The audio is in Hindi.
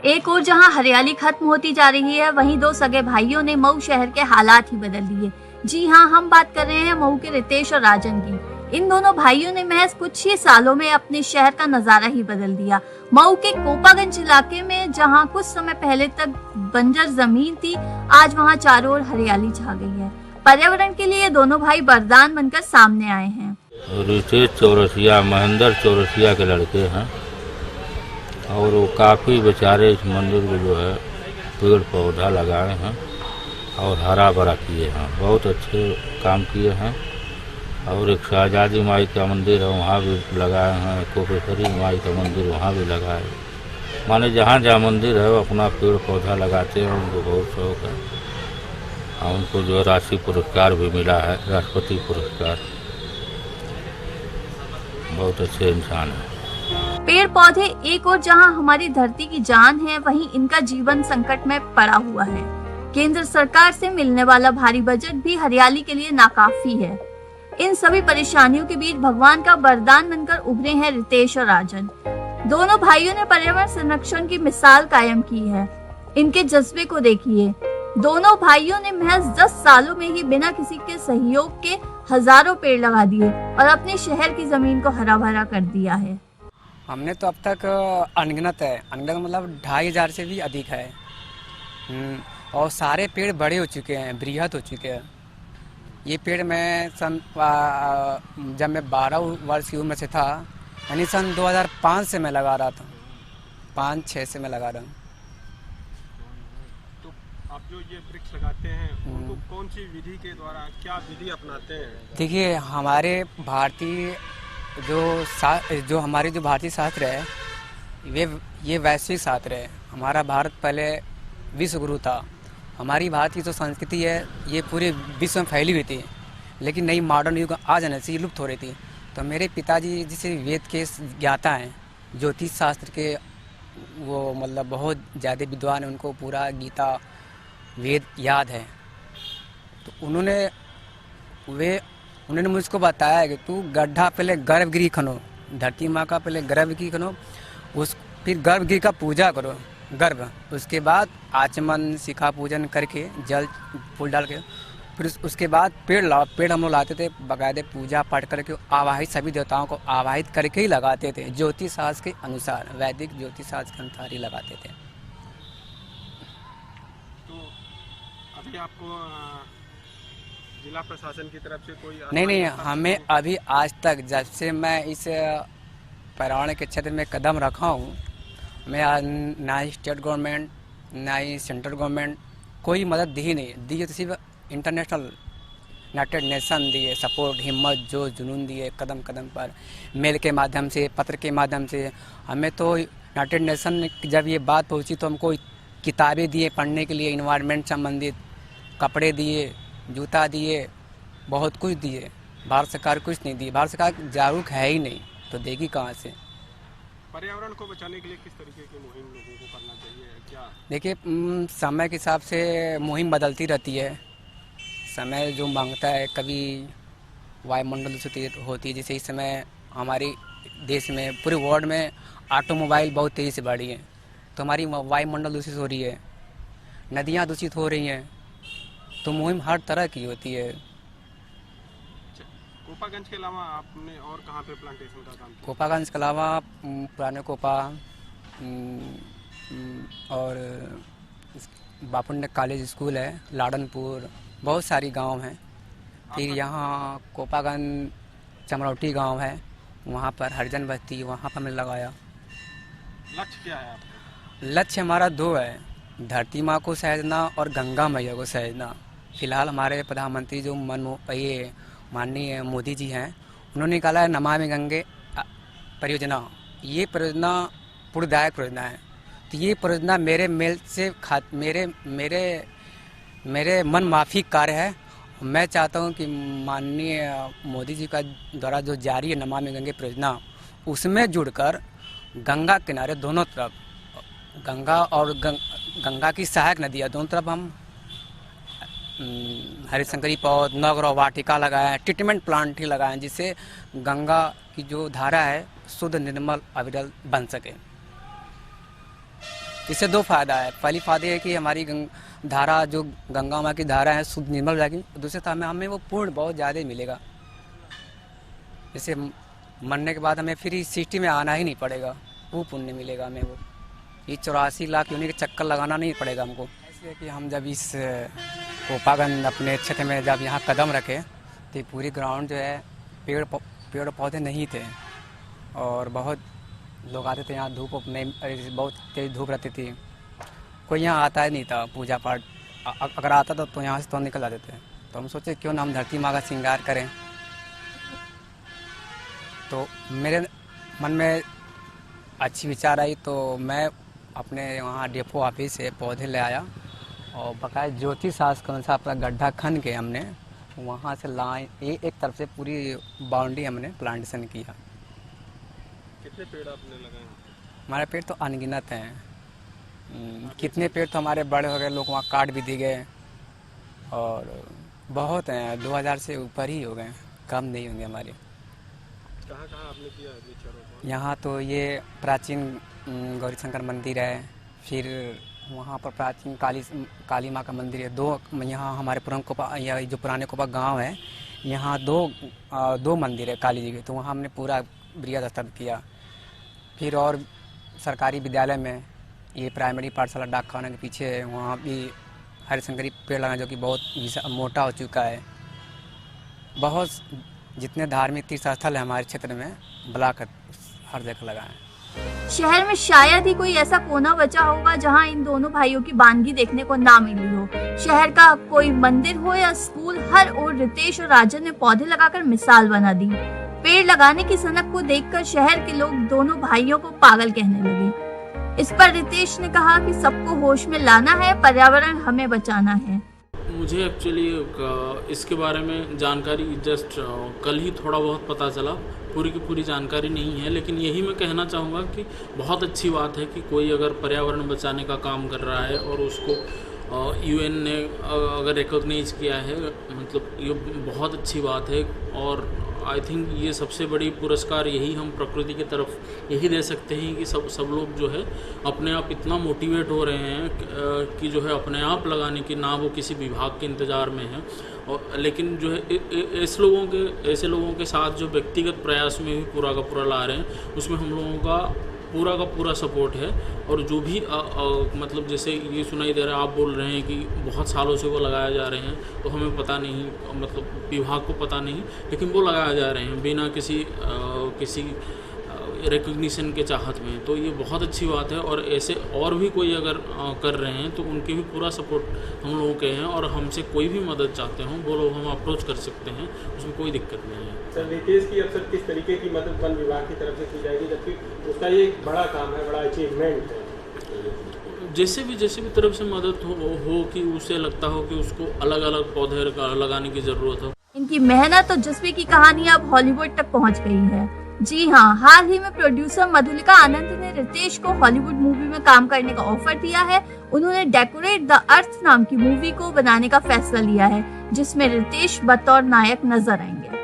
एक और जहां हरियाली खत्म होती जा रही है, वहीं दो सगे भाइयों ने मऊ शहर के हालात ही बदल दिए। जी हां, हम बात कर रहे हैं मऊ के रितेश और राजन की। इन दोनों भाइयों ने महज कुछ ही सालों में अपने शहर का नजारा ही बदल दिया। मऊ के कोपागंज इलाके में जहां कुछ समय पहले तक बंजर जमीन थी, आज वहां चारों ओर हरियाली छा गई है। पर्यावरण के लिए दोनों भाई वरदान बनकर सामने आए हैं। रितेश चौरसिया, महेंद्र चौरसिया के लड़के हैं और वो काफ़ी बेचारे इस मंदिर को जो है पेड़ पौधा लगाए हैं और हरा भरा किए हैं। बहुत अच्छे काम किए हैं। और एक शाहजादी माई का मंदिर है, वहाँ भी लगाए हैं। कोपेश्वरी माई का मंदिर वहाँ भी लगाए। माने जहाँ जहाँ मंदिर है वो अपना पेड़ पौधा लगाते हैं। उनको बहुत शौक है और उनको जो राष्ट्रीय पुरस्कार भी मिला है, राष्ट्रपति पुरस्कार। बहुत अच्छे इंसान हैं। पेड़ पौधे एक और जहां हमारी धरती की जान है, वहीं इनका जीवन संकट में पड़ा हुआ है। केंद्र सरकार से मिलने वाला भारी बजट भी हरियाली के लिए नाकाफी है। इन सभी परेशानियों के बीच भगवान का वरदान बनकर उभरे हैं रितेश और राजन। दोनों भाइयों ने पर्यावरण संरक्षण की मिसाल कायम की है। इनके जज्बे को देखिए। दोनों भाइयों ने महज 10 सालों में ही बिना किसी के सहयोग के हजारों पेड़ लगा दिए और अपने शहर की जमीन को हरा भरा कर दिया है। हमने तो अब तक अनगिनत है, अनगिनत मतलब 2500 से भी अधिक है। और सारे पेड़ बड़े हो चुके हैं, बृहद हो चुके हैं। ये पेड़ मैं जब मैं 12 वर्ष की उम्र से था, यानी सन 2005 से मैं लगा रहा था, 5-6 से मैं लगा रहा हूँ। तो आप जो ये वृक्ष लगाते हैं उनको कौन सी विधि के द्वारा, क्या विधि अपनाते हैं? देखिए, हमारे भारतीय जो हमारे जो भारतीय शास्त्र है, ये वैश्विक शास्त्र है। हमारा भारत पहले विश्व गुरु था। हमारी भारतीय जो संस्कृति है ये पूरे विश्व में फैली हुई थी, लेकिन नई मॉडर्न युग आ जाने से ये लुप्त हो रही थी। तो मेरे पिताजी जिसे वेद के ज्ञाता हैं, ज्योतिष शास्त्र के वो मतलब बहुत ज़्यादा विद्वान हैं, उनको पूरा गीता वेद याद है। तो उन्होंने मुझको बताया कि तू गड्ढा पहले गर्भगृह खनो, धरती माँ का पहले गर्भगृह खनो, फिर गर्भगृह का पूजा करो, गर्भ, उसके बाद आचमन शिखा पूजन करके जल फूल डाल के फिर उसके बाद पेड़ लाओ। पेड़ हम लोग लाते थे बाकायदे पूजा पाठ करके, आवाहित सभी देवताओं को आवाहित करके ही लगाते थे, ज्योतिष शास्त्र के अनुसार, वैदिक ज्योतिष शास्त्र के अनुसार ही लगाते थे। तो अभी आपको जिला प्रशासन की तरफ से कोई नहीं, हमें अभी आज तक जब से मैं इस पर्यावरण के क्षेत्र में कदम रखा हूँ, मैं ना ही स्टेट गवर्नमेंट ना ही सेंट्रल गवर्नमेंट कोई मदद दी नहीं दी है। तो सिर्फ इंटरनेशनल यूनाइटेड नेशन दिए सपोर्ट, हिम्मत, जो जुनून दिए कदम कदम पर, मेल के माध्यम से, पत्र के माध्यम से। हमें तो यूनाइटेड नेशन जब ये बात पहुंची तो हमको किताबें दिए पढ़ने के लिए, इन्वायरमेंट संबंधित, कपड़े दिए, जूता दिए, बहुत कुछ दिए। भारत सरकार कुछ नहीं दी। भारत सरकार जागरूक है ही नहीं, तो देगी कहाँ से? पर्यावरण को बचाने के लिए किस तरीके की मुहिम लोगों को करना चाहिए? क्या देखिए, समय के हिसाब से मुहिम बदलती रहती है। समय जो मांगता है, कभी वायुमंडल दूषित होती है। जैसे इस समय हमारे देश में, पूरे वर्ल्ड में ऑटोमोबाइल बहुत तेज़ी से बढ़ी है, तो हमारी वायुमंडल दूषित हो रही है, नदियाँ दूषित हो रही हैं। तो मुहिम हर तरह की होती है। कोपागंज के अलावा आपने और कहाँ पे प्लांटेशन का काम किया? कोपागंज के अलावा पुराने कोपा और बापुंडे कॉलेज स्कूल है, लाडनपुर, बहुत सारी गांव हैं। फिर यहाँ कोपागंज चमरौटी गांव है, वहाँ पर हरिजन बस्ती, वहाँ पर मैंने लगाया। लक्ष्य क्या है आपका? लक्ष्य हमारा 2 है, धरती माँ को सहेजना और गंगा मैया को सहेजना। फिलहाल हमारे प्रधानमंत्री जो माननीय मोदी जी हैं, उन्होंने निकाला है नमामि गंगे परियोजना। ये परियोजना पूर्वदायक परियोजना है। तो ये परियोजना मेरे मेल से मेरे मन माफी कार्य है। मैं चाहता हूँ कि माननीय मोदी जी का द्वारा जो जारी है नमामि गंगे परियोजना, उसमें जुड़कर गंगा किनारे दोनों तरफ, गंगा और गंगा की सहायक नदियाँ दोनों तरफ हम हरिशंकरी पौध, नवग्रह वाटिका लगाएं, ट्रीटमेंट प्लांट ही लगाएं, जिससे गंगा की जो धारा है शुद्ध, निर्मल, अविरल बन सके। इससे दो फायदा है। पहली फायदा है कि हमारी धारा जो गंगा माँ की धारा है शुद्ध निर्मल जाएगी। दूसरे हमें वो पूर्ण बहुत ज़्यादा ही मिलेगा। जैसे मरने के बाद हमें फिर इस सिटी में आना ही नहीं पड़ेगा, वो पुण्य मिलेगा हमें। वो ये 84 लाख यूनिट के चक्कर लगाना नहीं पड़ेगा हमको। इसलिए कि हम जब इस कोपागंज अपने क्षेत्र में जब यहाँ कदम रखे तो पूरी ग्राउंड जो है पेड़ पौधे नहीं थे और बहुत लोग आते थे यहाँ। धूप नहीं, बहुत तेज धूप रहती थी, कोई यहाँ आता ही नहीं था पूजा पाठ। अगर आता था तो यहाँ से तो निकल जाते थे। तो हम सोचे क्यों ना हम धरती माँ का श्रृंगार करें। तो मेरे मन में अच्छी विचार आई तो मैं अपने वहाँ डेपो ऑफिस से पौधे ले आया और बकायदा ज्योति शास्त्र के अनुसार अपना गड्ढा खन के हमने वहाँ से लाए एक तरफ से पूरी बाउंड्री हमने प्लांटेशन किया। कितने पेड़ आपने लगाए? हमारे पेड़ तो अनगिनत हैं। कितने पेड़ तो हमारे बड़े हो गए, लोग वहाँ काट भी दिए गए और बहुत हैं, 2000 से ऊपर ही हो गए, कम नहीं होंगे हमारे। कहाँ कहाँ आपने किया वृक्षारोपण? यहाँ तो ये प्राचीन गौरी शंकर मंदिर है, फिर वहाँ पर प्राचीन काली माँ का मंदिर है। दो यहाँ हमारे जो पुराने कोपा गांव है, यहाँ दो मंदिर है काली जी के। तो वहाँ हमने पूरा बृहद स्तर किया। फिर और सरकारी विद्यालय में ये प्राइमरी पाठशाला डाकखाना के पीछे है, वहाँ भी हरिशंकरी पेड़ लगाए जो कि बहुत मोटा हो चुका है। बहुत जितने धार्मिक तीर्थ स्थल है हमारे क्षेत्र में ब्लॉक हर जगह लगाए। शहर में शायद ही कोई ऐसा कोना बचा होगा जहां इन दोनों भाइयों की बानगी देखने को ना मिली हो। शहर का कोई मंदिर हो या स्कूल, हर ओर रितेश और राजन ने पौधे लगाकर मिसाल बना दी। पेड़ लगाने की सनक को देखकर शहर के लोग दोनों भाइयों को पागल कहने लगे। इस पर रितेश ने कहा कि सबको होश में लाना है, पर्यावरण हमें बचाना है। मुझे एक्चुअली इसके बारे में जानकारी जस्ट कल ही थोड़ा बहुत पता चला, पूरी की पूरी जानकारी नहीं है। लेकिन यही मैं कहना चाहूँगा कि बहुत अच्छी बात है कि कोई अगर पर्यावरण बचाने का काम कर रहा है और उसको यूएन ने अगर रिकॉग्नाइज किया है, मतलब ये बहुत अच्छी बात है। और आई थिंक ये सबसे बड़ी पुरस्कार यही हम प्रकृति की तरफ यही दे सकते हैं कि सब लोग जो है अपने आप इतना मोटिवेट हो रहे हैं कि जो है अपने आप लगाने की, ना वो किसी विभाग के इंतज़ार में है। और लेकिन जो है ऐसे लोगों के साथ जो व्यक्तिगत प्रयास में भी पूरा का पूरा ला रहे हैं, उसमें हम लोगों का पूरा सपोर्ट है। और जो भी मतलब जैसे ये सुनाई दे रहा है, आप बोल रहे हैं कि बहुत सालों से वो लगाए जा रहे हैं, तो हमें पता नहीं, मतलब विभाग को पता नहीं, लेकिन वो लगाए जा रहे हैं बिना किसी रिकग्निशन के चाहत में। तो ये बहुत अच्छी बात है। और ऐसे और भी कोई अगर कर रहे हैं तो उनके भी पूरा सपोर्ट हम लोगों के हैं। और हमसे कोई भी मदद चाहते हों वो लोग हम अप्रोच कर सकते हैं, उसमें कोई दिक्कत नहीं है। सर, रितेश की अक्सर किस तरीके की मदद वन विभाग की तरफ से की जाएगी, जबकि उसका ये एक बड़ा काम है, बड़ा अचीवमेंट है? जैसे भी तरफ से मदद हो कि उसे लगता हो कि उसको अलग अलग पौधे लगाने की ज़रूरत हो। इनकी मेहनत और जज्बे की कहानी अब हॉलीवुड तक पहुंच गई है। जी हाँ, हाल ही में प्रोड्यूसर मधुलिका आनंद ने रितेश को हॉलीवुड मूवी में काम करने का ऑफर दिया है। उन्होंने डेकोरेट द अर्थ नाम की मूवी को बनाने का फैसला लिया है, जिसमें रितेश बतौर नायक नजर आएंगे।